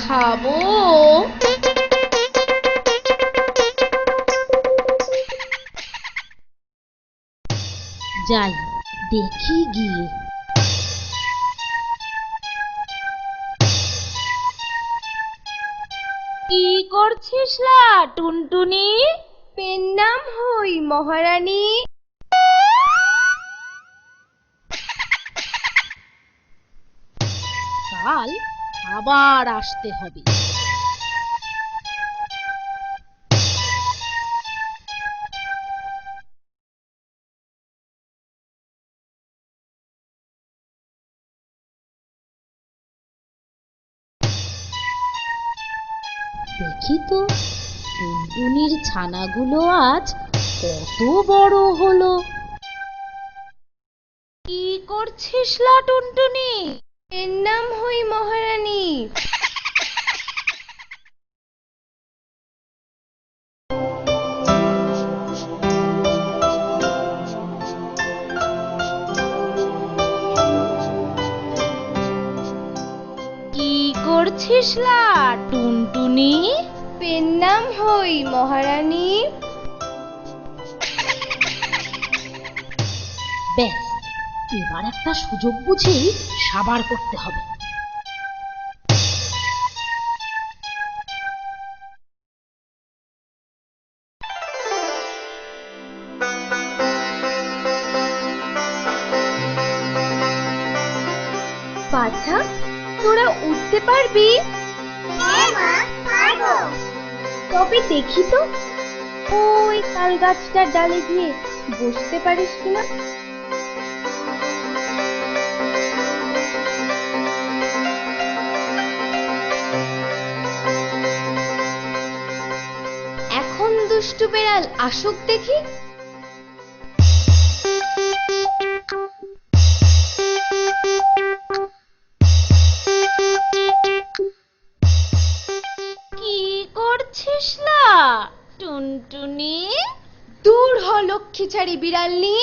খাবো। যাই দেখি গিয়ে। কি করছিস লা টুনটুনি? পেন নাম হই মহারানী। কাল আবার আসতে হবে। দেখি তো টুনটুনির ছানাগুলো আজ কত বড় হলো। কি করছিস লা টুনটুনি? এর নাম হই মহারানী। কি করছিস লা টুনটুনি? পেন নাম হই মহারানী। ব্যাস, এবার একটা সুযোগ বুঝেই সাবার করতে হবে। বাছা, তোরা উঠতে পারবি? হ্যাঁ মা, পারবো। তবে দেখি তো ওই তাল গাছটার ডালে গিয়ে বসতে পারিস কিনা। এখন দুষ্টু বেড়াল আসুক দেখি। কি করছিস লা টুনটুনি? দূর হ লক্ষ্মীছাড়ি বিড়ালনি।